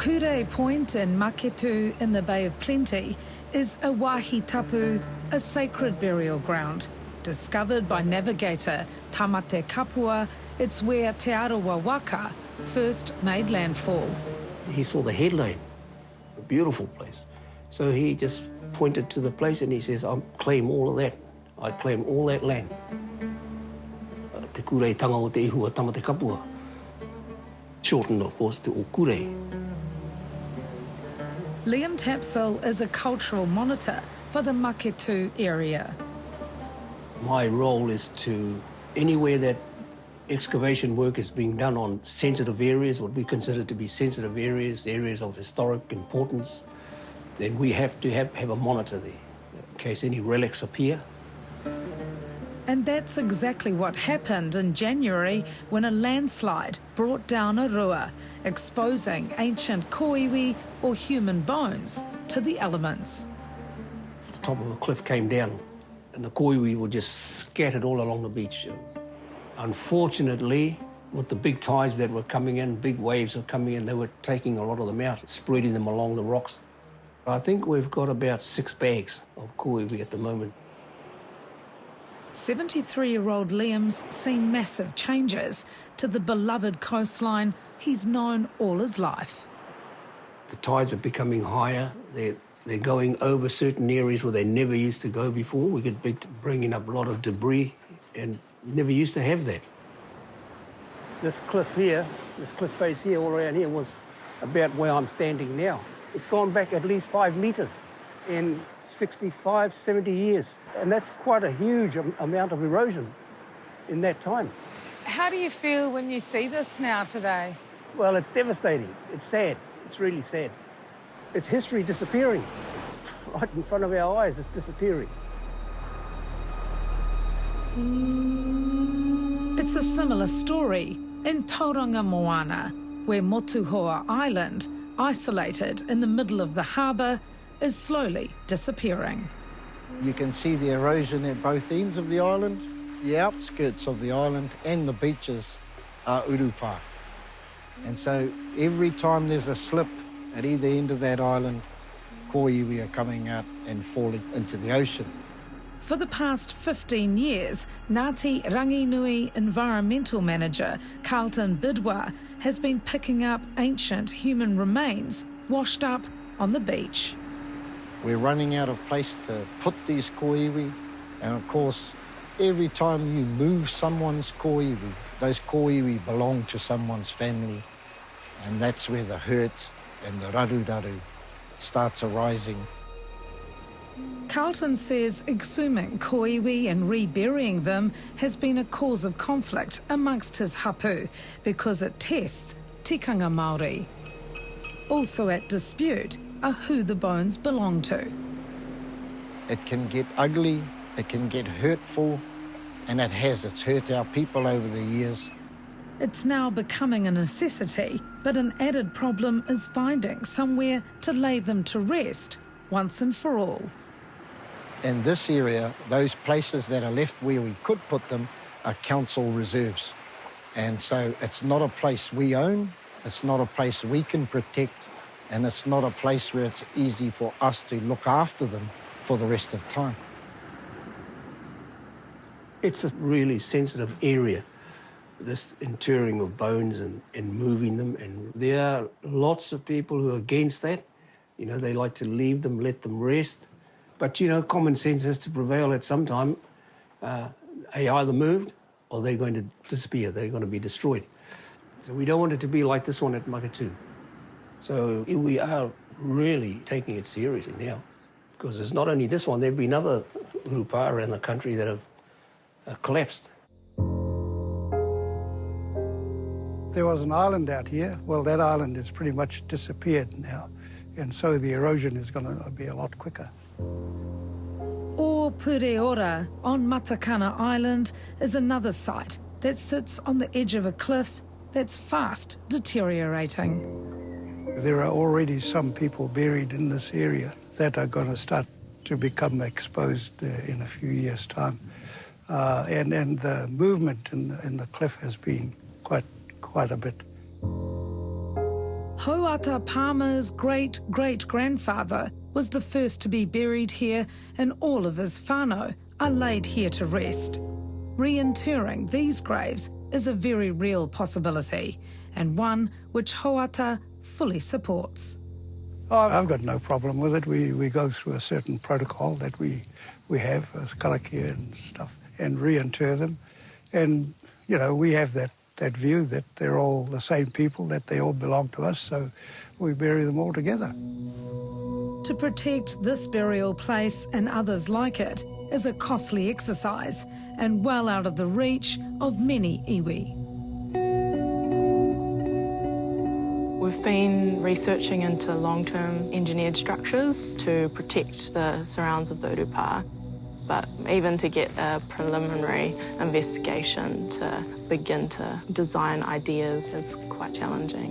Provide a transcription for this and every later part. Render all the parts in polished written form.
Kure Point in Maketu in the Bay of Plenty is a wāhi tapu, a sacred burial ground. Discovered by navigator Tamate Kapua, it's where Te Arawa Waka first made landfall. He saw the headland, a beautiful place. So he just pointed to the place and he says, I'll claim all of that. I claim all that land. Te kure tanga o te ihua Tamate Kapua. Shortened, of course, to Okure. Liam Tapsell is a cultural monitor for the Maketu area. My role is to, anywhere that excavation work is being done on sensitive areas, what we consider to be sensitive areas, areas of historic importance, then we have to have a monitor there in case any relics appear. And that's exactly what happened in January when a landslide brought down a rua, exposing ancient koiwi or human bones to the elements. The top of a cliff came down and the koiwi were just scattered all along the beach. Unfortunately, with the big tides that were coming in, big waves were coming in, they were taking a lot of them out, spreading them along the rocks. I think we've got about 6 bags of koiwi at the moment. 73-year-old Liam's seen massive changes to the beloved coastline he's known all his life. The tides are becoming higher. They're going over certain areas where they never used to go before. We could be bringing up a lot of debris and never used to have that. This cliff here, this cliff face here, all around here, was about where I'm standing now. It's gone back at least 5 metres in 65, 70 years. And that's quite a huge amount of erosion in that time. How do you feel when you see this now today? Well, it's devastating. It's sad. It's really sad. It's history disappearing. Right in front of our eyes, it's disappearing. It's a similar story in Tauranga Moana, where Motuhoa Island, isolated in the middle of the harbour, is slowly disappearing. You can see the erosion at both ends of the island. The outskirts of the island and the beaches are urupā. And so every time there's a slip at either end of that island, koiwi are coming out and falling into the ocean. For the past 15 years, Ngāti Ranginui environmental manager Carlton Bidois has been picking up ancient human remains washed up on the beach. We're running out of place to put these koiwi, and of course, every time you move someone's koiwi, those koiwi belong to someone's family, and that's where the hurt and the raru starts arising. Carlton says exhuming koiwi and reburying them has been a cause of conflict amongst his hapu because it tests tikanga Māori. Also at dispute are who the bones belong to. It can get ugly, it can get hurtful, and it has. It's hurt our people over the years. It's now becoming a necessity, but an added problem is finding somewhere to lay them to rest once and for all. In this area, those places that are left where we could put them are council reserves. And so it's not a place we own, it's not a place we can protect, and it's not a place where it's easy for us to look after them for the rest of time. It's a really sensitive area, this interring of bones and moving them. And there are lots of people who are against that. You know, they like to leave them, let them rest. But, you know, common sense has to prevail at some time. They either moved or they're going to disappear. They're going to be destroyed. So we don't want it to be like this one at Maketu. So we are really taking it seriously now, because it's not only this one, there have been other urupā around the country that have collapsed. There was an island out here. Well, that island has pretty much disappeared now, and so the erosion is going to be a lot quicker. O Pureora on Matakana Island is another site that sits on the edge of a cliff that's fast deteriorating. There are already some people buried in this area that are going to start to become exposed in a few years' time. And the movement in the cliff has been quite a bit. Hoata Palmer's great-great-grandfather was the first to be buried here, and all of his whānau are laid here to rest. Reinterring these graves is a very real possibility, and one which Hoata fully supports. Oh, I've got no problem with it. We go through a certain protocol that we have as karakia and stuff, and reinter them. And, you know, we have that view that they're all the same people, that they all belong to us, so we bury them all together. To protect this burial place and others like it is a costly exercise and well out of the reach of many iwi. We've been researching into long-term engineered structures to protect the surrounds of the urupā, but even to get a preliminary investigation to begin to design ideas is quite challenging.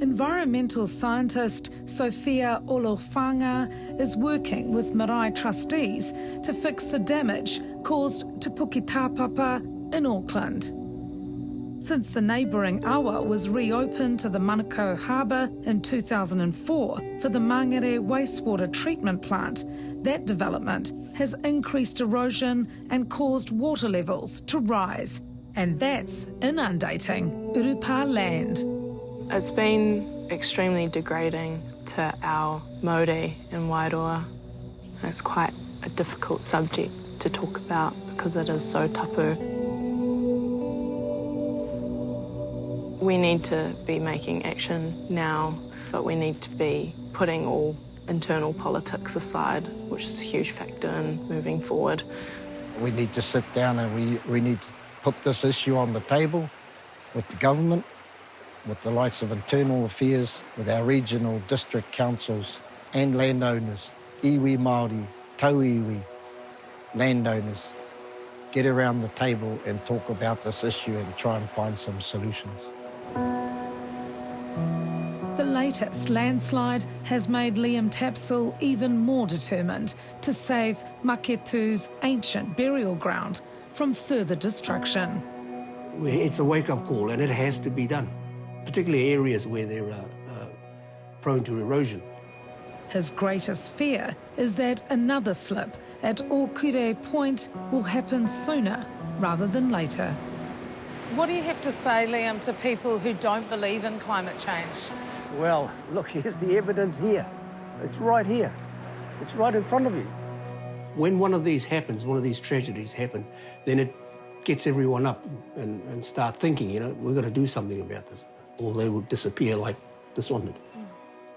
Environmental scientist Sophia Olofanga is working with marae trustees to fix the damage caused to Puke Tāpapa in Auckland. Since the neighbouring awa was reopened to the Manukau Harbour in 2004 for the Māngai wastewater treatment plant, that development has increased erosion and caused water levels to rise, and that's inundating urupā land. It's been extremely degrading to our Māori in Wairoa. It's quite a difficult subject to talk about because it is so tapu. We need to be making action now, but we need to be putting all internal politics aside, which is a huge factor in moving forward. We need to sit down and we need to put this issue on the table with the government, with the likes of internal affairs, with our regional district councils and landowners, iwi Māori, tau iwi, landowners. Get around the table and talk about this issue and try and find some solutions. The latest landslide has made Liam Tapsell even more determined to save Maketu's ancient burial ground from further destruction. It's a wake-up call, and it has to be done, particularly areas where they're prone to erosion. His greatest fear is that another slip at Okure Point will happen sooner rather than later. What do you have to say, Liam, to people who don't believe in climate change? Well, look, here's the evidence here. It's right here. It's right in front of you. When one of these happens, one of these tragedies happen, then it gets everyone up and start thinking, you know, we've got to do something about this, or they will disappear like this one did.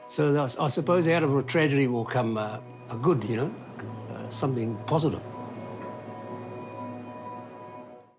So I suppose out of a tragedy will come a good, you know, something positive.